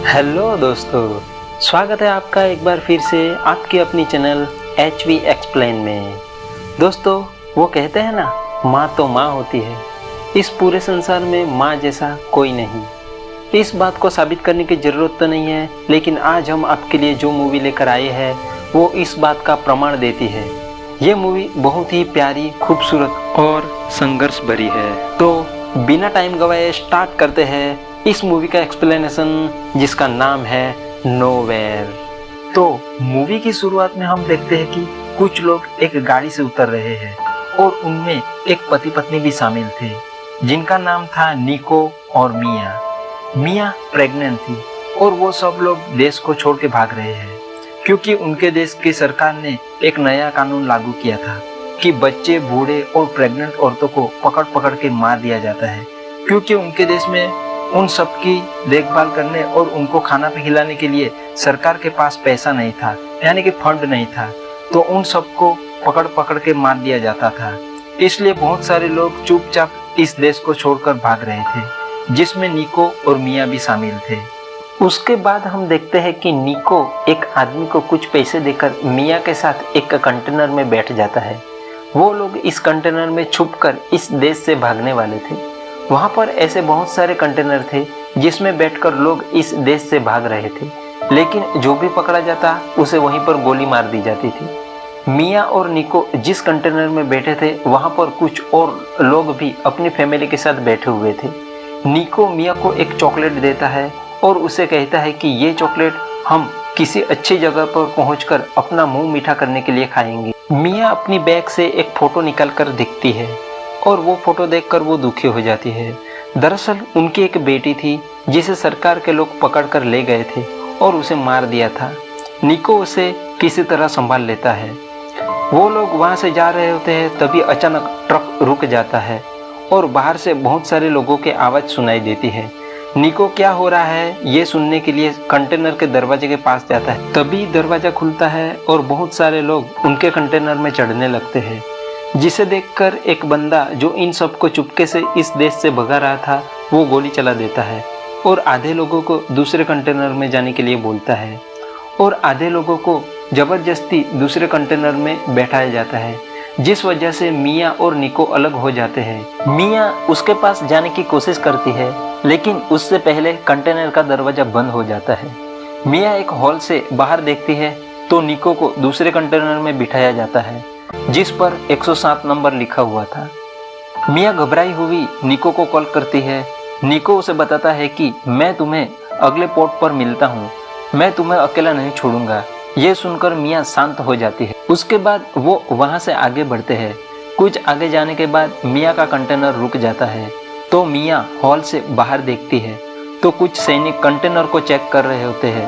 Hello दोस्तों, स्वागत है आपका एक बार फिर से आपकी अपनी चैनल HV एक्सप्लेन में। दोस्तों, वो कहते हैं ना, माँ तो माँ होती है। इस पूरे संसार में माँ जैसा कोई नहीं। इस बात को साबित करने की ज़रूरत तो नहीं है, लेकिन आज हम आपके लिए जो मूवी लेकर आए हैं वो इस बात का प्रमाण देती है। ये मूवी बहुत ही प्यारी, खूबसूरत और संघर्ष भरी है। तो बिना टाइम गवाए स्टार्ट करते हैं इस मूवी का एक्सप्लेनेशन, जिसका नाम है नोवेयर। तो मूवी की शुरुआत में हम देखते हैं कि कुछ लोग एक गाड़ी से उतर रहे हैं और उनमें एक पति पत्नी भी शामिल थे, जिनका नाम था निको और मिया। मिया प्रेग्नेंट थी और वो सब लोग देश को छोड़ के भाग रहे हैं, क्योंकि उनके देश की सरकार ने एक नया कानून लागू किया था कि बच्चे, बूढ़े और प्रेग्नेंट औरतों को पकड़ पकड़ के मार दिया जाता है, क्योंकि उनके देश में उन सब की देखभाल करने और उनको खाना खिलाने के लिए सरकार के पास पैसा नहीं था, यानी कि फंड नहीं था। तो उन सबको पकड़ पकड़ के मार दिया जाता था। इसलिए बहुत सारे लोग चुपचाप इस देश को छोड़कर भाग रहे थे, जिसमें निको और मिया भी शामिल थे। उसके बाद हम देखते हैं कि निको एक आदमी को कुछ पैसे देकर मिया के साथ एक कंटेनर में बैठ जाता है। वो लोग इस कंटेनर में छुपकर इस देश से भागने वाले थे। वहाँ पर ऐसे बहुत सारे कंटेनर थे जिसमें बैठकर लोग इस देश से भाग रहे थे, लेकिन जो भी पकड़ा जाता उसे वहीं पर गोली मार दी जाती थी। मिया और निको जिस कंटेनर में बैठे थे वहाँ पर कुछ और लोग भी अपनी फैमिली के साथ बैठे हुए थे। निको मिया को एक चॉकलेट देता है और उसे कहता है कि ये चॉकलेट हम किसी अच्छी जगह पर पहुंचकर अपना मुंह मीठा करने के लिए खाएंगे। मिया अपनी बैग से एक फ़ोटो निकाल कर दिखती है और वो फ़ोटो देखकर वो दुखी हो जाती है। दरअसल उनकी एक बेटी थी जिसे सरकार के लोग पकड़ कर ले गए थे और उसे मार दिया था। निको उसे किसी तरह संभाल लेता है। वो लोग वहाँ से जा रहे होते हैं, तभी अचानक ट्रक रुक जाता है और बाहर से बहुत सारे लोगों की आवाज़ सुनाई देती है। निको क्या हो रहा है ये सुनने के लिए कंटेनर के दरवाजे के पास जाता है। तभी दरवाज़ा खुलता है और बहुत सारे लोग उनके कंटेनर में चढ़ने लगते हैं, जिसे देखकर एक बंदा जो इन सबको चुपके से इस देश से भगा रहा था वो गोली चला देता है और आधे लोगों को दूसरे कंटेनर में जाने के लिए बोलता है और आधे लोगों को ज़बरदस्ती दूसरे कंटेनर में बैठाया जाता है, जिस वजह से मिया और निको अलग हो जाते हैं। मिया उसके पास जाने की कोशिश करती है, लेकिन उससे पहले कंटेनर का दरवाज़ा बंद हो जाता है। मिया एक हॉल से बाहर देखती है तो निको को दूसरे कंटेनर में बिठाया जाता है, जिस पर 107 नंबर लिखा हुआ था। मिया घबराई हुई निको को कॉल करती है। निको उसे बताता है कि मैं तुम्हें अगले पोर्ट पर मिलता हूँ, मैं तुम्हें अकेला नहीं छोड़ूंगा। ये सुनकर मिया शांत हो जाती है। उसके बाद वो वहाँ से आगे बढ़ते हैं। कुछ आगे जाने के बाद मिया का कंटेनर रुक जाता है, तो मिया हॉल से बाहर देखती है तो कुछ सैनिक कंटेनर को चेक कर रहे होते हैं,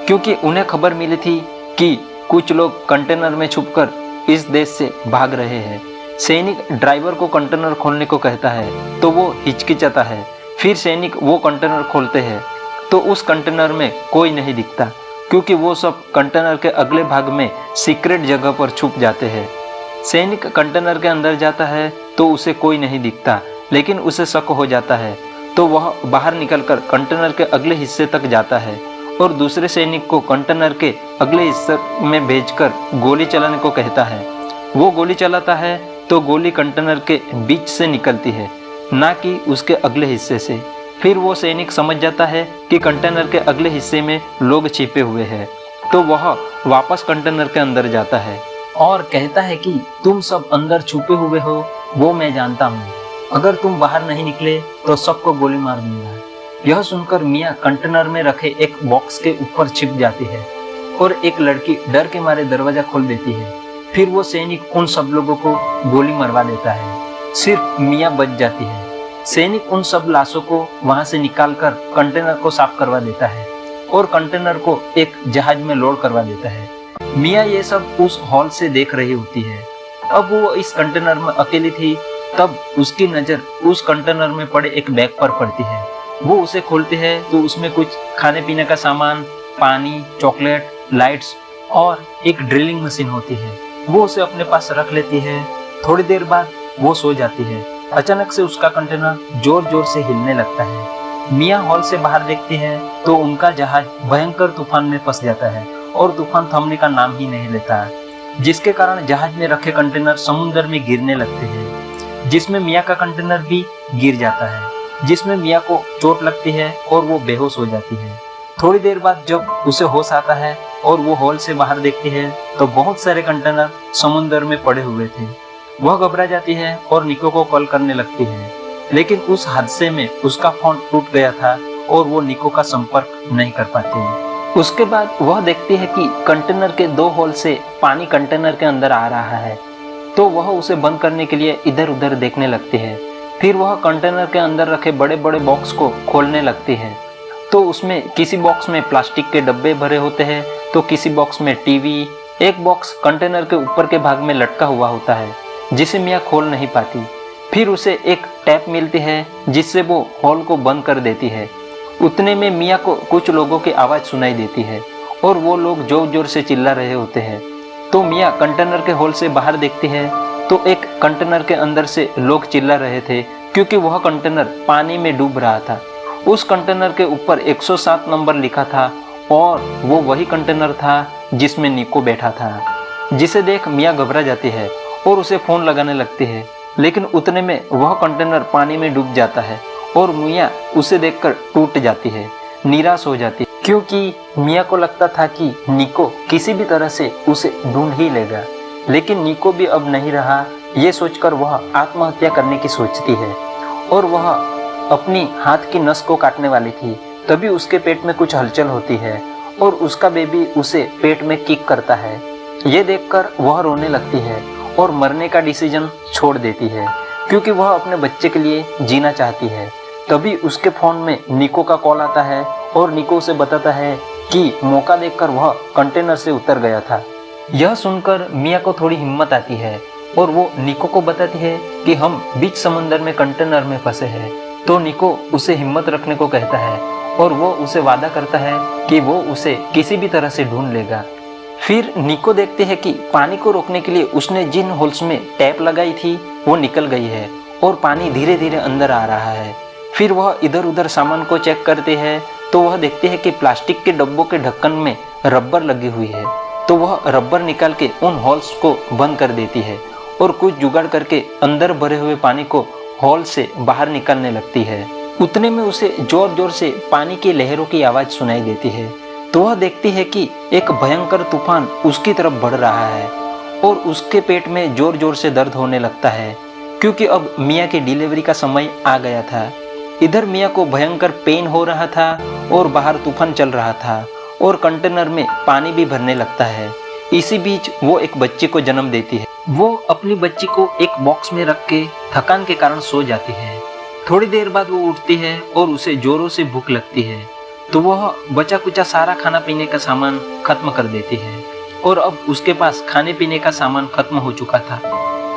क्योंकि उन्हें खबर मिली थी कि कुछ लोग कंटेनर में छुपकर इस देश से भाग रहे हैं। सैनिक ड्राइवर को कंटेनर खोलने को कहता है तो वो हिचकिचाता है। फिर सैनिक वो कंटेनर खोलते हैं तो उस कंटेनर में कोई नहीं दिखता, क्योंकि वो सब कंटेनर के अगले भाग में सीक्रेट जगह पर छुप जाते हैं। सैनिक कंटेनर के अंदर जाता है तो उसे कोई नहीं दिखता, लेकिन उसे शक हो जाता है, तो वह बाहर निकलकर कंटेनर के अगले हिस्से तक जाता है और दूसरे सैनिक को कंटेनर के अगले हिस्से में भेजकर गोली चलाने को कहता है। वो गोली चलाता है तो गोली कंटेनर के बीच से निकलती है, ना कि उसके अगले हिस्से से। फिर वो सैनिक समझ जाता है कि कंटेनर के अगले हिस्से में लोग छिपे हुए हैं, तो वह वापस कंटेनर के अंदर जाता है और कहता है कि तुम सब अंदर छुपे हुए हो, वो मैं जानता हूँ। अगर तुम बाहर नहीं निकले तो सबको गोली मार दूंगा। यह सुनकर मिया कंटेनर में रखे एक बॉक्स के ऊपर छिप जाती है और एक लड़की डर के मारे दरवाजा खोल देती है। फिर वो सैनिक उन सब लोगों को गोली मरवा देता है, सिर्फ मिया बच जाती है। सैनिक उन सब लाशों को वहां से निकालकर कंटेनर को साफ करवा देता है और कंटेनर को एक जहाज में लोड करवा देता है। मिया ये सब उस हॉल से देख रही होती है। अब वो इस कंटेनर में अकेली थी, तब उसकी नज़र उस कंटेनर में पड़े एक बैग पर पड़ती है। वो उसे खोलती है तो उसमें कुछ खाने पीने का सामान, पानी, चॉकलेट, लाइट्स और एक ड्रिलिंग मशीन होती है। वो उसे अपने पास रख लेती है। थोड़ी देर बाद वो सो जाती है। अचानक से उसका कंटेनर जोर जोर से हिलने लगता है। मिया हॉल से बाहर देखती है तो उनका जहाज भयंकर तूफान में फंस जाता है और तूफान थमने का नाम ही नहीं लेता, जिसके कारण जहाज में रखे कंटेनर समुद्र में गिरने लगते हैं, जिसमें मिया का कंटेनर भी गिर जाता है, जिसमें मिया को चोट लगती है और वो बेहोश हो जाती है। थोड़ी देर बाद जब उसे होश आता है और वो हॉल से बाहर देखती है तो बहुत सारे कंटेनर समुद्र में पड़े हुए थे। वह घबरा जाती है और निको को कॉल करने लगती है, लेकिन उस हादसे में उसका फोन टूट गया था और वो निको का संपर्क नहीं कर पाती। उसके बाद वह देखती है कि कंटेनर के 2 होल से पानी कंटेनर के अंदर आ रहा है, तो वह उसे बंद करने के लिए इधर उधर देखने लगती है। फिर वह कंटेनर के अंदर रखे बड़े बड़े बॉक्स को खोलने लगती है, तो उसमें किसी बॉक्स में प्लास्टिक के डब्बे भरे होते हैं, तो किसी बॉक्स में टीवी, एक बॉक्स कंटेनर के ऊपर के भाग में लटका हुआ होता है जिसे मिया खोल नहीं पाती। फिर उसे एक टैप मिलती है जिससे वो हॉल को बंद कर देती है। उतने में मिया को कुछ लोगों की आवाज़ सुनाई देती है और वो लोग जोर जोर से चिल्ला रहे होते हैं। तो मिया कंटेनर के हॉल से बाहर देखती है तो एक कंटेनर के अंदर से लोग चिल्ला रहे थे, क्योंकि वह कंटेनर पानी में डूब रहा था। उस कंटेनर के ऊपर 107 नंबर लिखा था और वो वही कंटेनर था जिसमें निको बैठा था, जिसे देख मिया घबरा जाती है और उसे फ़ोन लगाने लगती है, लेकिन उतने में वह कंटेनर पानी में डूब जाता है और मिया उसे देखकर टूट जाती है, निराश हो जाती है, क्योंकि मिया को लगता था कि निको किसी भी तरह से उसे ढूंढ ही लेगा। लेकिन निको भी अब नहीं रहा, ये सोचकर वह आत्महत्या करने की सोचती है और वह अपनी हाथ की नस को काटने वाली थी। तभी उसके पेट में कुछ हलचल होती है और उसका बेबी उसे पेट में किक करता है। ये देखकर वह रोने लगती है और मरने का डिसीजन छोड़ देती है, क्योंकि वह अपने बच्चे के लिए जीना चाहती है। तभी उसके फ़ोन में निको का कॉल आता है और निको उसे बताता है कि मौका देखकर वह कंटेनर से उतर गया था। यह सुनकर मिया को थोड़ी हिम्मत आती है और वो निको को बताती है कि हम बीच समंदर में कंटेनर में फंसे हैं। तो निको उसे हिम्मत रखने को कहता है और वो उसे वादा करता है कि वो उसे किसी भी तरह से ढूंढ लेगा। फिर निको देखते हैं कि पानी को रोकने के लिए उसने जिन होल्स में टैप लगाई थी वो निकल गई है और पानी धीरे धीरे अंदर आ रहा है। फिर वह इधर उधर सामान को चेक करते हैं तो वह देखते हैं कि प्लास्टिक के डब्बों के ढक्कन में रबर लगी हुई है। तो वह रबर निकाल के उन होल्स को बंद कर देती है और कुछ जुगाड़ करके अंदर भरे हुए पानी को हॉल से बाहर निकालने लगती है। उतने में उसे जोर जोर से पानी की लहरों की आवाज़ सुनाई देती है। तो वह देखती है कि एक भयंकर तूफान उसकी तरफ बढ़ रहा है और उसके पेट में जोर जोर से दर्द होने लगता है, क्योंकि अब मिया की डिलीवरी का समय आ गया था। इधर मिया को भयंकर पेन हो रहा था और बाहर तूफान चल रहा था और कंटेनर में पानी भी भरने लगता है। इसी बीच वो एक बच्चे को जन्म देती है। वो अपनी बच्ची को एक बॉक्स में रख के थकान के कारण सो जाती है। थोड़ी देर बाद वो उठती है और उसे जोरों से भूख लगती है, तो वह बचा कुचा सारा खाना पीने का सामान खत्म कर देती है और अब उसके पास खाने पीने का सामान खत्म हो चुका था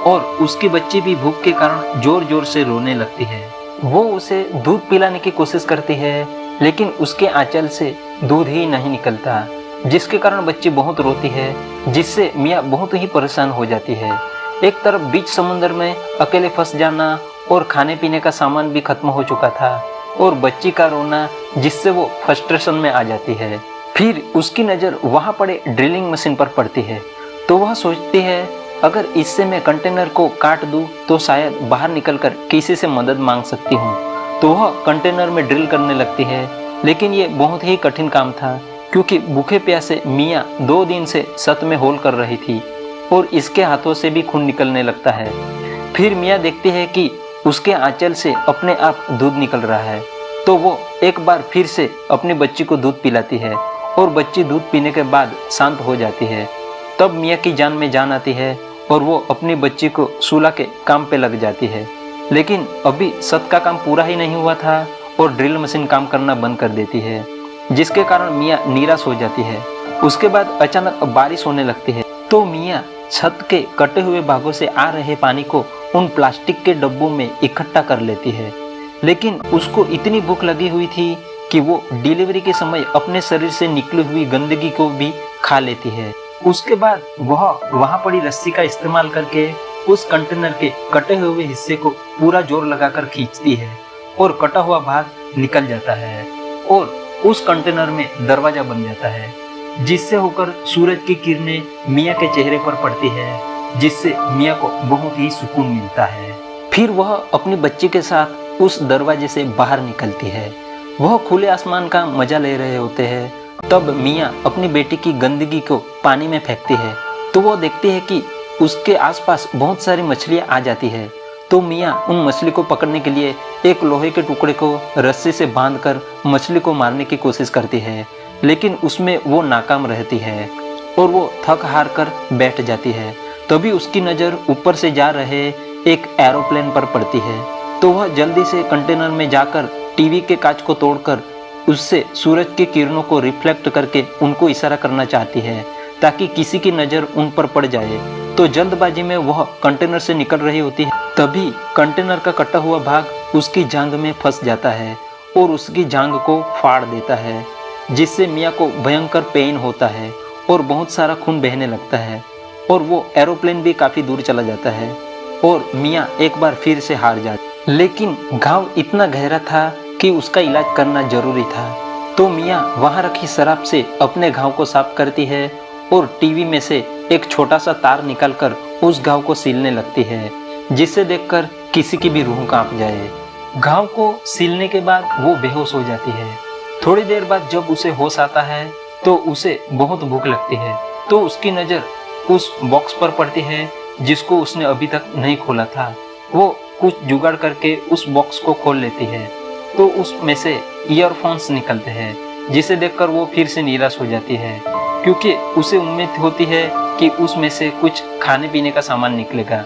और उसकी बच्ची भी भूख के कारण जोर जोर से रोने लगती है। वो उसे दूध पिलाने की कोशिश करती है, लेकिन उसके आंचल से दूध ही नहीं निकलता, जिसके कारण बच्ची बहुत रोती है, जिससे मिया बहुत ही परेशान हो जाती है। एक तरफ बीच समुद्र में अकेले फंस जाना और खाने पीने का सामान भी खत्म हो चुका था और बच्ची का रोना, जिससे वो फ्रस्ट्रेशन में आ जाती है। फिर उसकी नज़र वहाँ पड़े ड्रिलिंग मशीन पर पड़ती है, तो वह सोचती है अगर इससे मैं कंटेनर को काट दूँ तो शायद बाहर निकलकर किसी से मदद मांग सकती हूँ। तो वह कंटेनर में ड्रिल करने लगती है, लेकिन ये बहुत ही कठिन काम था, क्योंकि भूखे प्यासे मिया 2 दिन से छत में होल कर रही थी और इसके हाथों से भी खून निकलने लगता है। फिर मिया देखती है कि उसके आंचल से अपने आप दूध निकल रहा है, तो वो एक बार फिर से अपनी बच्ची को दूध पिलाती है और बच्ची दूध पीने के बाद शांत हो जाती है। तब मिया की जान में जान आती है और वो अपनी बच्ची को सुला के काम पे लग जाती है। लेकिन अभी छत का काम पूरा ही नहीं हुआ था और ड्रिल मशीन काम करना बंद कर देती है, जिसके कारण मिया निराश हो जाती है। उसके बाद अचानक बारिश होने लगती है, तो मिया छत के कटे हुए भागों से आ रहे पानी को उन प्लास्टिक के डब्बों में इकट्ठा कर लेती है। लेकिन उसको इतनी भूख लगी हुई थी कि वो डिलीवरी के समय अपने शरीर से निकली हुई गंदगी को भी खा लेती है। उसके बाद वह वहाँ पड़ी रस्सी का इस्तेमाल करके उस कंटेनर के कटे हुए हिस्से को पूरा जोर लगाकर खींचती है और कटा हुआ भाग निकल जाता है और उस कंटेनर में दरवाजा बन जाता है, जिससे होकर सूरज की किरणें मिया के चेहरे पर पड़ती है, जिससे मिया को बहुत ही सुकून मिलता है। फिर वह अपनी बच्ची के साथ उस दरवाजे से बाहर निकलती है। वह खुले आसमान का मजा ले रहे होते हैं। तब मिया अपनी बेटी की गंदगी को पानी में फेंकती है तो वो देखती है कि उसके आसपास बहुत सारी मछलियाँ आ जाती है। तो मिया उन मछली को पकड़ने के लिए एक लोहे के टुकड़े को रस्सी से बांधकर मछली को मारने की कोशिश करती है, लेकिन उसमें वो नाकाम रहती है और वो थक हार कर बैठ जाती है। तभी उसकी नज़र ऊपर से जा रहे एक एरोप्लेन पर पड़ती है, तो वह जल्दी से कंटेनर में जाकर टीवी के कांच को तोड़कर उससे सूरज की किरणों को रिफ्लेक्ट करके उनको इशारा करना चाहती है ताकि किसी की नज़र उन पर पड़ जाए। तो जल्दबाजी में वह कंटेनर से निकल रही होती है, तभी कंटेनर का कटा हुआ भाग उसकी जांघ में फंस जाता है और उसकी जांघ को फाड़ देता है, जिससे मिया को भयंकर पेन होता है और बहुत सारा खून बहने लगता है और वो एरोप्लेन भी काफ़ी दूर चला जाता है और मिया एक बार फिर से हार जाती। लेकिन घाव इतना गहरा था कि उसका इलाज करना जरूरी था। तो मिया वहाँ रखी शराब से अपने घाव को साफ करती है और टीवी में से एक छोटा सा तार निकालकर उस घाव को सीलने लगती है, जिसे देखकर किसी की भी रूह कांप जाए। घाव को सीलने के बाद वो बेहोश हो जाती है। थोड़ी देर बाद जब उसे होश आता है तो उसे बहुत भूख लगती है, तो उसकी नज़र उस बॉक्स पर पड़ती है जिसको उसने अभी तक नहीं खोला था। वो कुछ जुगाड़ करके उस बॉक्स को खोल लेती है तो उसमें से ईयरफोन्स निकलते हैं, जिसे देखकर वो फिर से निराश हो जाती है, क्योंकि उसे उम्मीद होती है कि उसमें से कुछ खाने पीने का सामान निकलेगा।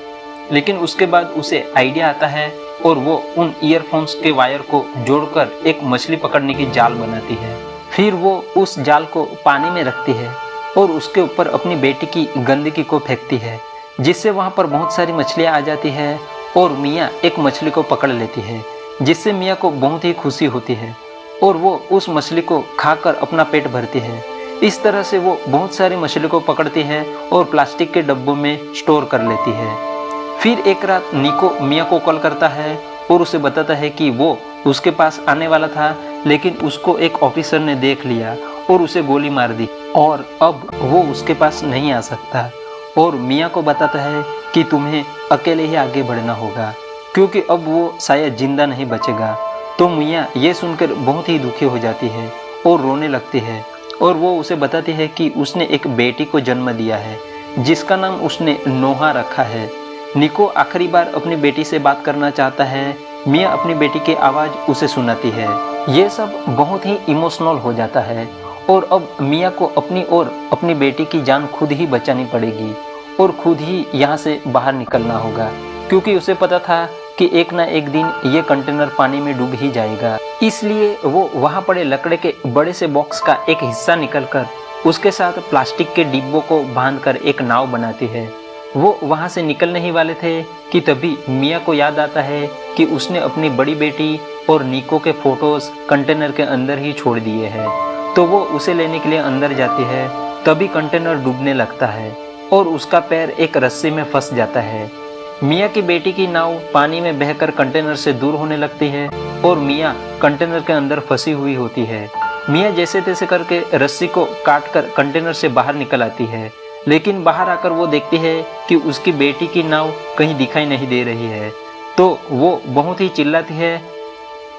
लेकिन उसके बाद उसे आइडिया आता है और वो उन ईयरफोन्स के वायर को जोड़कर एक मछली पकड़ने की जाल बनाती है। फिर वो उस जाल को पानी में रखती है और उसके ऊपर अपनी बेटी की गंदगी को फेंकती है, जिससे वहाँ पर बहुत सारी मछलियाँ आ जाती है और मिया एक मछली को पकड़ लेती है, जिससे मिया को बहुत ही खुशी होती है और वो उस मछली को खाकर अपना पेट भरती है। इस तरह से वो बहुत सारी मछली को पकड़ती है और प्लास्टिक के डब्बों में स्टोर कर लेती है। फिर एक रात निको मिया को कॉल करता है और उसे बताता है कि वो उसके पास आने वाला था, लेकिन उसको एक ऑफिसर ने देख लिया और उसे गोली मार दी और अब वो उसके पास नहीं आ सकता। और मिया को बताता है कि तुम्हें अकेले ही आगे बढ़ना होगा, क्योंकि अब वो शायद जिंदा नहीं बचेगा। तो मिया ये सुनकर बहुत ही दुखी हो जाती है और रोने लगती है और वो उसे बताती है कि उसने एक बेटी को जन्म दिया है, जिसका नाम उसने नोहा रखा है। निको आखिरी बार अपनी बेटी से बात करना चाहता है। मिया अपनी बेटी की आवाज़ उसे सुनाती है। ये सब बहुत ही इमोशनल हो जाता है और अब मिया को अपनी और अपनी बेटी की जान खुद ही बचानी पड़ेगी और खुद ही यहाँ से बाहर निकलना होगा, क्योंकि उसे पता था कि एक ना एक दिन ये कंटेनर पानी में डूब ही जाएगा। इसलिए वो वहाँ पड़े लकड़े के बड़े से बॉक्स का एक हिस्सा निकलकर उसके साथ प्लास्टिक के डिब्बों को बांधकर एक नाव बनाती है। वो वहाँ से निकलने ही वाले थे कि तभी मिया को याद आता है कि उसने अपनी बड़ी बेटी और निको के फोटोज कंटेनर के अंदर ही छोड़ दिए हैं। तो वो उसे लेने के लिए अंदर जाती है। तभी कंटेनर डूबने लगता है और उसका पैर एक रस्सी में फंस जाता है। मिया की बेटी की नाव पानी में बहकर कंटेनर से दूर होने लगती है और मिया कंटेनर के अंदर फंसी हुई होती है। मिया जैसे तैसे करके रस्सी को काटकर कंटेनर से बाहर निकल आती है, लेकिन बाहर आकर वो देखती है कि उसकी बेटी की नाव कहीं दिखाई नहीं दे रही है। तो वो बहुत ही चिल्लाती है,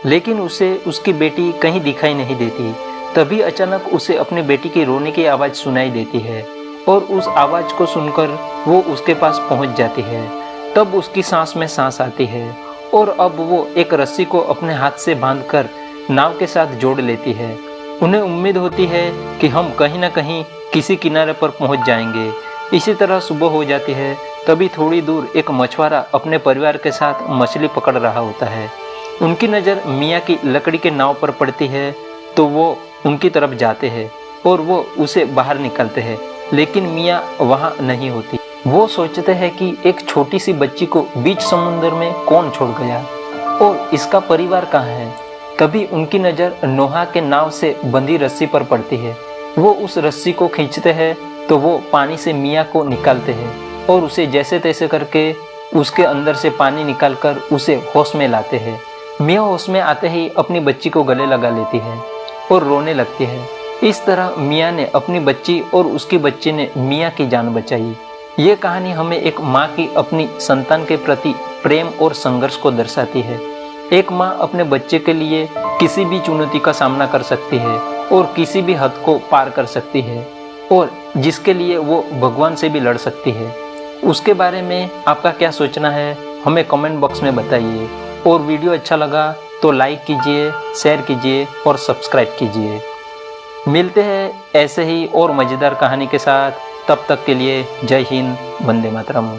लेकिन उसे उसकी बेटी कहीं दिखाई नहीं देती। तभी अचानक उसे अपनी बेटी की रोने की आवाज़ सुनाई देती है और उस आवाज़ को सुनकर वो उसके पास पहुंच जाती है। तब उसकी सांस में सांस आती है और अब वो एक रस्सी को अपने हाथ से बांधकर नाव के साथ जोड़ लेती है। उन्हें उम्मीद होती है कि हम कहीं ना कहीं किसी किनारे पर पहुंच जाएंगे। इसी तरह सुबह हो जाती है। तभी थोड़ी दूर एक मछुआरा अपने परिवार के साथ मछली पकड़ रहा होता है। उनकी नज़र मिया की लकड़ी के नाव पर पड़ती है, तो वो उनकी तरफ जाते हैं और वो उसे बाहर निकलते हैं, लेकिन मिया वहाँ नहीं होती। वो सोचते हैं कि एक छोटी सी बच्ची को बीच समुद्र में कौन छोड़ गया और इसका परिवार कहाँ है। तभी उनकी नज़र नोहा के नाव से बंधी रस्सी पर पड़ती है। वो उस रस्सी को खींचते हैं तो वो पानी से मिया को निकालते हैं और उसे जैसे तैसे करके उसके अंदर से पानी निकालकर उसे होश में लाते हैं। मिया होश में आते ही अपनी बच्ची को गले लगा लेती है और रोने लगती है। इस तरह मिया ने अपनी बच्ची और उसकी बच्ची ने मिया की जान बचाई। ये कहानी हमें एक माँ की अपनी संतान के प्रति प्रेम और संघर्ष को दर्शाती है। एक माँ अपने बच्चे के लिए किसी भी चुनौती का सामना कर सकती है और किसी भी हद को पार कर सकती है, और जिसके लिए वो भगवान से भी लड़ सकती है। उसके बारे में आपका क्या सोचना है हमें कमेंट बॉक्स में बताइए, और वीडियो अच्छा लगा तो लाइक कीजिए, शेयर कीजिए और सब्सक्राइब कीजिए। मिलते हैं ऐसे ही और मज़ेदार कहानी के साथ। तब तक के लिए जय हिंद, वंदे मातरम।